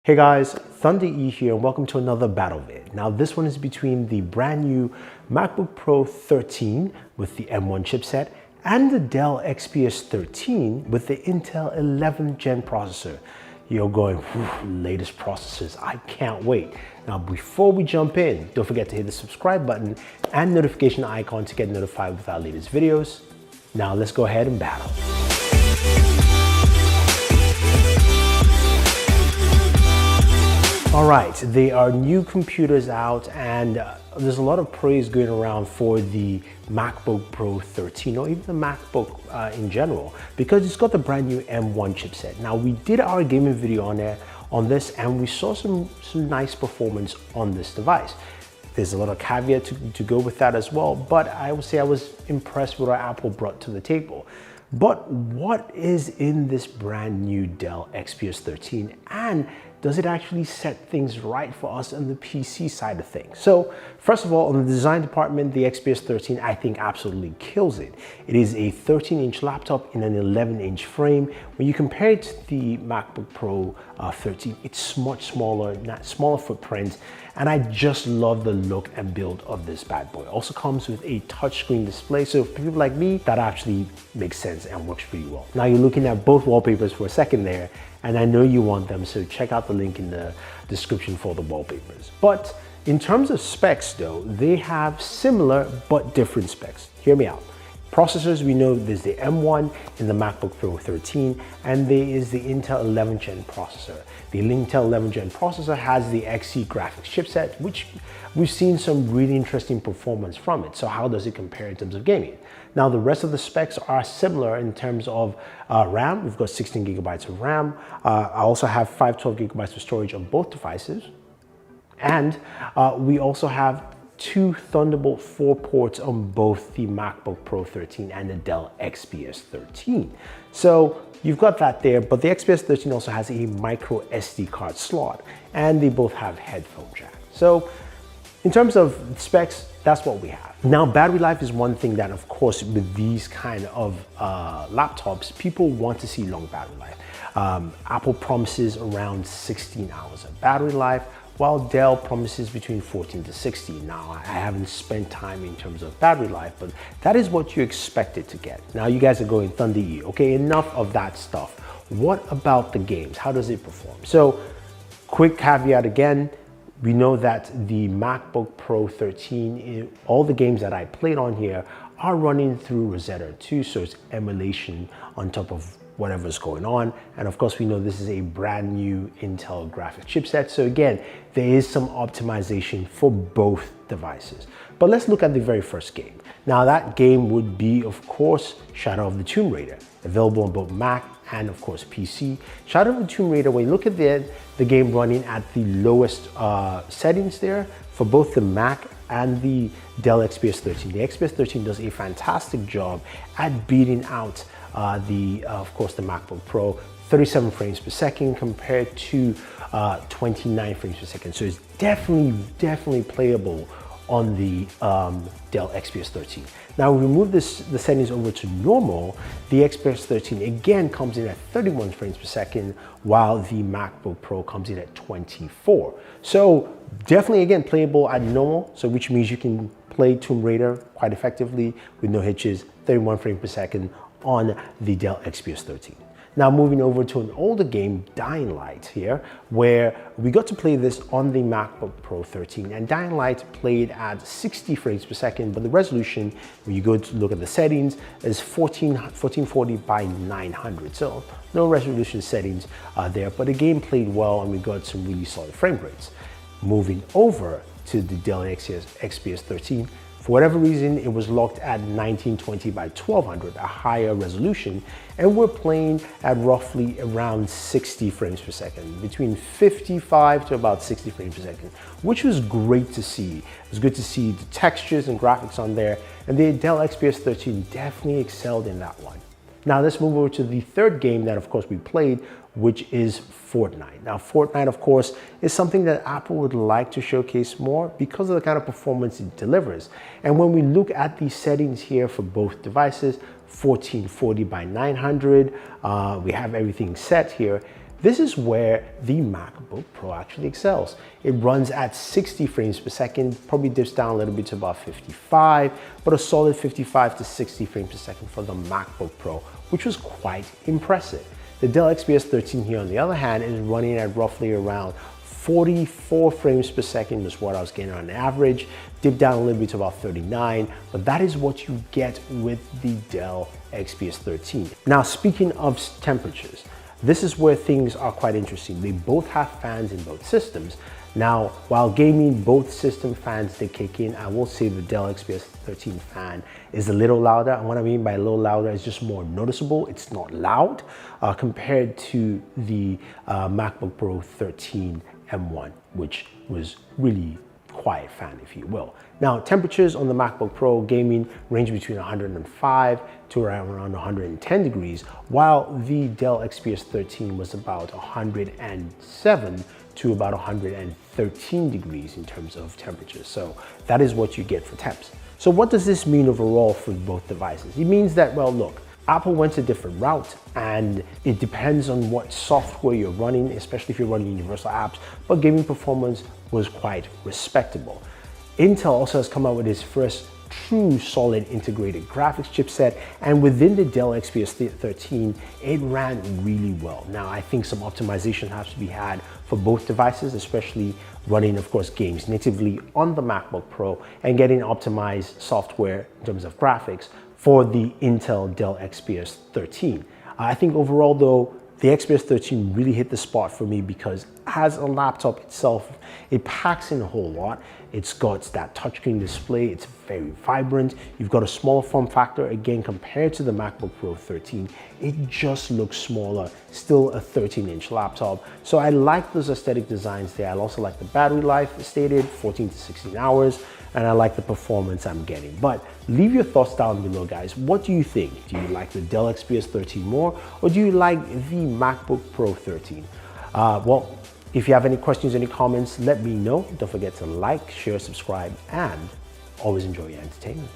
Hey guys, Thunder E here and welcome to another battle vid. Now this one is between the brand new MacBook Pro 13 with the M1 chipset and the Dell XPS 13 with the Intel 11th gen processor. You're going, latest processors, I can't wait. Now before we jump in, don't forget to hit the subscribe button and notification icon to get notified with our latest videos. Now let's go ahead and battle. All right, there are new computers out and there's a lot of praise going around for the MacBook Pro 13 or even the MacBook in general because it's got the brand new M1 chipset. Now we did our gaming video on this and we saw some nice performance on this device. There's a lot of caveat to go with that as well, but I would say I was impressed with what Apple brought to the table. But what is in this brand new Dell XPS 13 and does it actually set things right for us on the PC side of things? So first of all, on the design department, the XPS 13 I think absolutely kills it. It is a 13-inch laptop in an 11-inch frame. When you compare it to the MacBook Pro 13, it's much smaller, smaller footprint, and I just love the look and build of this bad boy. It also comes with a touchscreen display, so for people like me, that actually makes sense and works pretty well. Now you're looking at both wallpapers for a second there, and I know you want them, so check out the link in the description for the wallpapers. But in terms of specs though, they have similar but different specs. Hear me out. Processors, we know there's the M1 in the MacBook Pro 13, and there is the Intel 11th gen processor. The Intel 11th gen processor has the Xe graphics chipset, which we've seen some really interesting performance from it. So how does it compare in terms of gaming? Now, the rest of the specs are similar in terms of RAM. We've got 16 gigabytes of RAM. I also have 512 gigabytes of storage on both devices. And we also have 2 Thunderbolt 4 ports on both the MacBook Pro 13 and the Dell XPS 13. So you've got that there, but the XPS 13 also has a micro SD card slot, and they both have headphone jack. So in terms of specs, that's what we have. Now, battery life is one thing that, of course, with these kind of laptops, people want to see long battery life. Apple promises around 16 hours of battery life, while Dell promises between 14 to 16. Now, I haven't spent time in terms of battery life, but that is what you expected to get. Now, you guys are going Thunder E. Okay, enough of that stuff. What about the games? How does it perform? So, quick caveat again, we know that the MacBook Pro 13, all the games that I played on here are running through Rosetta 2, so it's emulation on top of whatever's going on. And of course, we know this is a brand new Intel graphics chipset. So again, there is some optimization for both devices. But let's look at the very first game. Now that game would be, of course, Shadow of the Tomb Raider, available on both Mac and of course PC. Shadow of the Tomb Raider, when you look at the game running at the lowest settings there for both the Mac and the Dell XPS 13. The XPS 13 does a fantastic job at beating out of course, the MacBook Pro, 37 frames per second compared to 29 frames per second. So it's definitely playable on the Dell XPS 13. Now, we move the settings over to normal. The XPS 13 again comes in at 31 frames per second, while the MacBook Pro comes in at 24. So definitely, again, playable at normal, so which means you can play Tomb Raider quite effectively with no hitches, 31 frames per second on the Dell XPS 13. Now moving over to an older game, Dying Light here, where we got to play this on the MacBook Pro 13, and Dying Light played at 60 frames per second, but the resolution, when you go to look at the settings, is 1440 by 900. So no resolution settings there, but the game played well and we got some really solid frame rates. Moving over to the Dell XPS 13, for whatever reason, it was locked at 1920 by 1200, a higher resolution, and we're playing at roughly around 60 frames per second, between 55 to about 60 frames per second, which was great to see. It was good to see the textures and graphics on there, and the Dell XPS 13 definitely excelled in that one. Now let's move over to the third game that, of course, we played, which is Fortnite. Now, Fortnite, of course, is something that Apple would like to showcase more because of the kind of performance it delivers. And when we look at the settings here for both devices, 1440 by 900, we have everything set here. This is where the MacBook Pro actually excels. It runs at 60 frames per second, probably dips down a little bit to about 55, but a solid 55 to 60 frames per second for the MacBook Pro, which was quite impressive. The Dell XPS 13 here, on the other hand, is running at roughly around 44 frames per second is what I was getting on average, dipped down a little bit to about 39, but that is what you get with the Dell XPS 13. Now, speaking of temperatures, this is where things are quite interesting. They both have fans in both systems. Now, while gaming, both system fans did kick in. I will say the Dell XPS 13 fan is a little louder. And what I mean by a little louder is just more noticeable. It's not loud compared to the MacBook Pro 13 M1, which was really quiet fan, if you will. Now, temperatures on the MacBook Pro gaming range between 105 to around 110 degrees, while the Dell XPS 13 was about 107 to about 113 degrees in terms of temperature. So that is what you get for temps. So what does this mean overall for both devices? It means that, well, look, Apple went a different route, and it depends on what software you're running, especially if you're running universal apps, but gaming performance was quite respectable. Intel also has come out with its first true solid integrated graphics chipset, and within the Dell XPS 13, it ran really well. Now, I think some optimization has to be had for both devices, especially running, of course, games natively on the MacBook Pro and getting optimized software in terms of graphics for the Intel Dell XPS 13. I think overall, though, the XPS 13 really hit the spot for me because as a laptop itself, it packs in a whole lot. It's got that touchscreen display. It's very vibrant. You've got a smaller form factor. Again, compared to the MacBook Pro 13, it just looks smaller, still a 13-inch laptop. So I like those aesthetic designs there. I also like the battery life stated, 14 to 16 hours, and I like the performance I'm getting. But leave your thoughts down below, guys. What do you think? Do you like the Dell XPS 13 more, or do you like the MacBook Pro 13? Well, if you have any questions, any comments, let me know. Don't forget to like, share, subscribe, and always enjoy your entertainment.